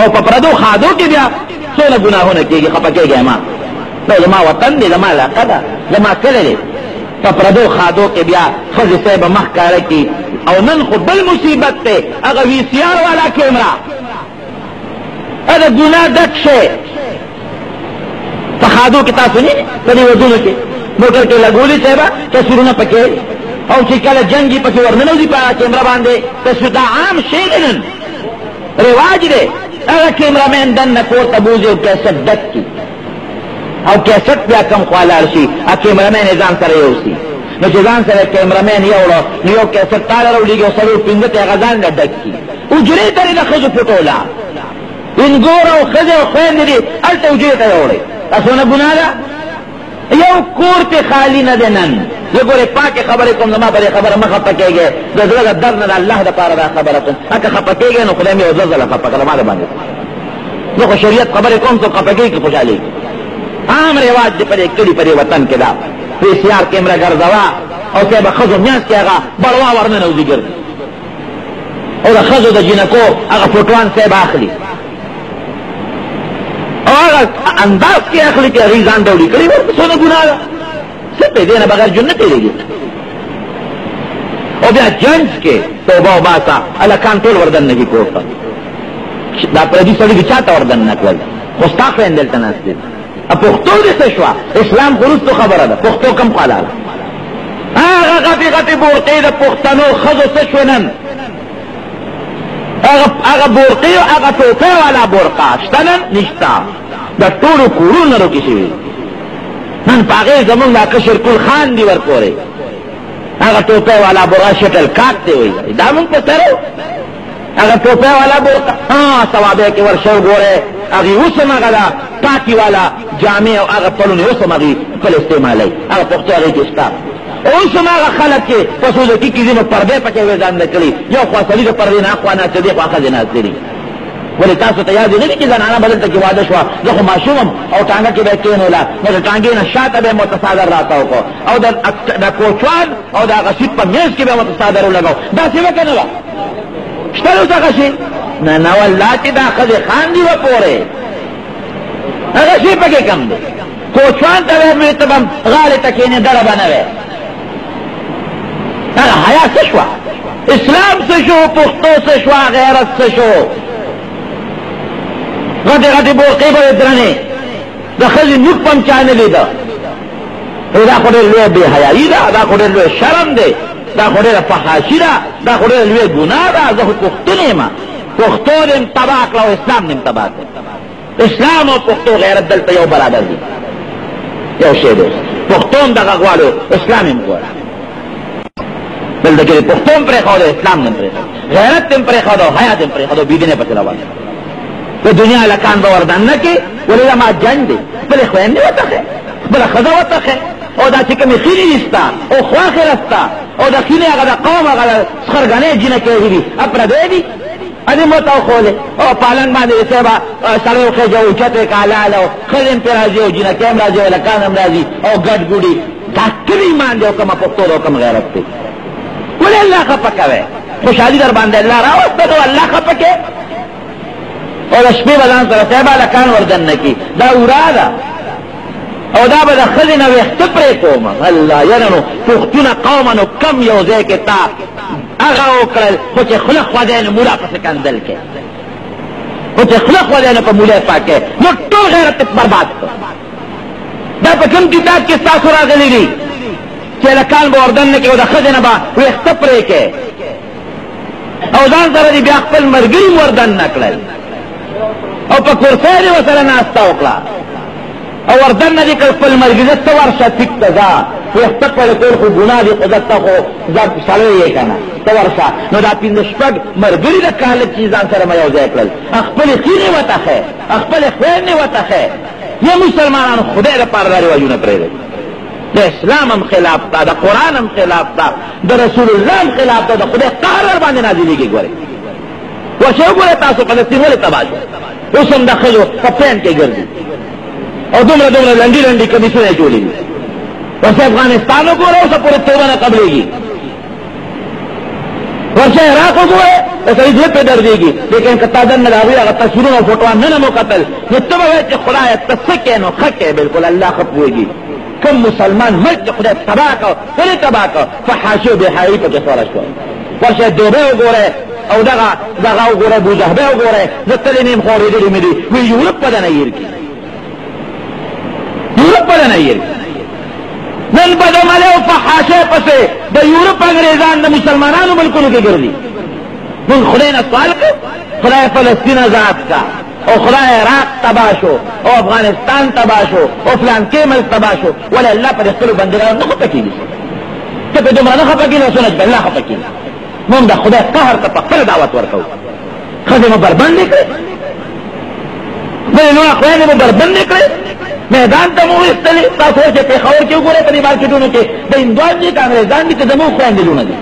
او په پردو خادو کې بیا څونه ګناهونه کېږي، خفه کېږي ما دا زما وطن دی، زما علاقه ده، زما کلی دی. په پردو خادو کې بیا ښځې صاحب مخ کاره کړي. او نن خو بل مصیبت دی، هغه وی سی آر والا کیمرا هغه ګناه ډک شی په خادو کې تاسو نه په دې ودونو کې موټر کې لګولي صاحبه تصویرونه پکې، او چې کله جنګي پکې ورننوځي په کیمرا باندې تصویر، دا عام شی دی، نن رواج دی. هغه کیمرامین دننه کور ته بوځي او کیسټ ډک کړي، او کیسټ بیا کم خوا لاړ شي، کیمرامین یې ځان سره یوسي. نو چې ځان سره کیمرامین یوړو نو یو کیسټ تاله راوړېږي او څلور پنځه ته هغه ځان له ډک کړي. حجرې ته یې د ښځو پټوله، انګور او ښځې او خویندې دي هلته حجرې ته یوړې. تاسو نه ګناه ده؟ یو کور ته خالی نه دی نن. زه ګورې پاکې خبرې کوم، زما په دې خبره مه خفه کېږئ، د زړه د درد نه د الله دپاره دا خبره کوم. که خفه کېږئ نو خدای مې یو دوه ځله خفه کړه ما د باندې. زه خو شریعت خبرې کوم، څوک خفه کېږي خوشحالېږي. عام رواج دی په دې کلي په دې وطن کې دا وی سی آر کیمره ګرځوه او صاحب ښځو میانځ کې هغه بړوا ورننوځي ګرځي، او د ښځو د جینکو هغه فوټوان صاحب اخلي او هغه انداز کې اخلي چې هغې ځان ډولي کړي. ورته څونه ګناه ده، څه په دې نه بغیر ژوند نه تېرېږي. او بیا جنس کې توبه وباسه، هلکان ټول وردننه کور ته. دا پردي سړي کې چا ته وردننه کړل؟ خو ستا خویندې دلته ناست دي. پښتو دې څه شوه؟ اسلام خو وروستو خبره ده، پښتو کم خوا لاړه. هغه غټې غټې بورقې د پښتنو ښځو څه شوه نن؟ هغه بورقې او هغه ټوپۍ والا بورقه شته نن؟ نشته. د ټولو کورونه روکې شوي نن په هغې زمونږ دا کشر کول خان دي ورپورې. هغه ټوپۍ والا بورقه شټل کاک دی وایي، دا مونږ په سره هغه ټوپۍ والا بورقه ثوابۍ کې ورشه وګورئ، هغې اوس هم هغه ده پاکي والا جامې او هغه پلونې اوس هم هغې خپل استعمالوي، هغه پښتو هغې کې شته. اوس هم هغه خلک چې په سوزکي کې ځي نو پردې پکې وې ځانله کړي، یو خوا سړي د پردې نه اخوا ناست دی، خوا ښځې ناستې دي. ولې تاسو ته یاد نه دي چې زنانه به دلته کې واده شوه، زه خو ماشوم یم او ټانګه کې به یې کېنوله، نو د ټانګې نه شاته به یې متصادر راته وکړو، او د کوچوان او د هغه سیټ په منځ کې به یې متصادر ولګو. داسې به که نه وه؟ شته اوس هغه شي؟ نه نه والله چې دا ښځې خاندي وه پورې، هغه شي پکې کم دی. کوچوان ته به ته به غاړې ته کښېنې ډډه به نه وی. هغه حیا څه شوه؟ اسلام څه شو؟ پښتو څه شوه؟ غیرت څه شو؟ غټې غټې بورقې به یې درنې، د ښځې نوک به هم چا نه لیده. دا خو ډېر لویه بې حیایي ده، دا خو ډېر لوی شرم دی، دا خو ډېره فحاشي ده، دا خو ډېره لویه ګناه ده. زه خو پښتون یم، پښتو دې هم تباه کړه او اسلام دې هم تباه کړه. اسلام او پښتو غیرت دلته یو برابر دي، یو شی دی. پښتو هم دغه غواړو، اسلام هم غواړو. دلته کې پښتو هم پرېښودو، اسلام هم پرېښودو، غیرت هم پرېښودو، حیا هم پرېښودو، بېدینۍ پسې روان شو. د دنیا هلکان به وردننه کې، ولې دا ما جنګ دی، خپلې خویندې وتښې، خپله ښځه وتښې، او دا چې کومې خینې دي ستا او خواښې رسته، او د خینې هغه د قوم هغه سخرګنۍ جینکې دي، پردۍ دي، ادې مو ته وښولې او پالنګ باندې یې صاحبه سړی وخېجه اوچت یې که حلال او ښځې هم پرې راځي او جینکې هم راځي او هلکان هم راځي او ګډ ګوډي. دا کوم ایمان دی او کومه پښتو ده او کوم غیرت دی؟ ولې الله خفه کوې؟ خوشحالي در باندې الله راوسته نو الله خفه کې، او د شپې به ځان سره صاحب هلکان وردننه کي. دا ورا ده او دا به د ښځې نه ویښته پرې کوم. الله یاره نو پښتونه قومه نو کم یو ځای کې تا هغه وکړل، خو چې خوله خوځی نو مولا پسې کنځل کې، خو چې خوله خوځی نو په مولی پاکې، نو ټول غیرت برباد کړ. دا په کوم کتاب کې ستاسو راغلی دي چې هلکان به وردننه کې او د ښځې نه به ویښته پرې کې، او ځان سره دې بیا خپل ملګري وردننه کړل او په کرسۍ دې ورسره ناسته وکړه او وردننه دې کړ خپل ملګري. ته ورشه ټیک ته ځه، ویښته پرې کول خو ګناه دي، خو دلته خو سړی یې که نه، ته ورشه. نو دا پنځه شپږ ملګري د کالج چې ځان سره مه یو ځای کړل، خپلې خینې وتښې، خپلې خویندې وتښې. یا مسلمانانو خدای دپاره دا رواجونه پرېږدئ. د اسلام هم خلاف ده، د قرآن هم خلاف ده، د رسول الله هم خلاف ده، د خدای قهر ور باندې نازلېږي. ګورئ ورشه وګورئ تاسو فلسطین ولې تباه شو؟ اوس هم د ښځو په پین کې ګرځي او دومره دومره لنډي لنډي کمیسونه یې جوړېږي. ورشه افغانستان وګوره، اوسه پورې توبه نه قبلېږي. ورشه عراق وګوره د سړي زړه پې دردېږي لیکن که تا دننه د هغوی هغه تصویرونه او فوټوان نه مو کتل نو ته به وایې چې خدایه ته څه کوې نو ښه کوې بلکل الله ښه پوهېږي کوم مسلمان ملک چې خدای تباه کړ ولې تباه کړ فحاشي او بېحایي پکې خپره شوه ورشه دوبۍ وګورئ او دغه وګورئ بوجهبۍ وګورئ زه تلې مې یم خو اورېدلې مې دي وایي یورپ به دنه هېر کړي یورپ به دنه هېر کړي نن به د ملې او فحاشۍ پسې د یورپ انګریزان د مسلمانانو ملکونو کې ګرځي مونږ خدای نه سوال کوو خدای فلسطین آزاد کا او خدای عراق تباه شو او افغانستان تباه شو او فلانکې ملک تباه شو ولې الله پر خپلو بندګانو نه خفه کېږي ته پې دومره نه خفه کېږي څونه چې الله خفه کېږي مونږ د خدای قهر ته په خپله دعوت ورکوو ښځې مو بربندې کړې خپلې لوڼه خویندې مو بربندې کړې میدان ته مو ویستلې تاسو چې پېښور کې وګورئ په دې مارکېټونو کې د هندوان دي که انګریزان دي که زموږ خویندې لوڼه دي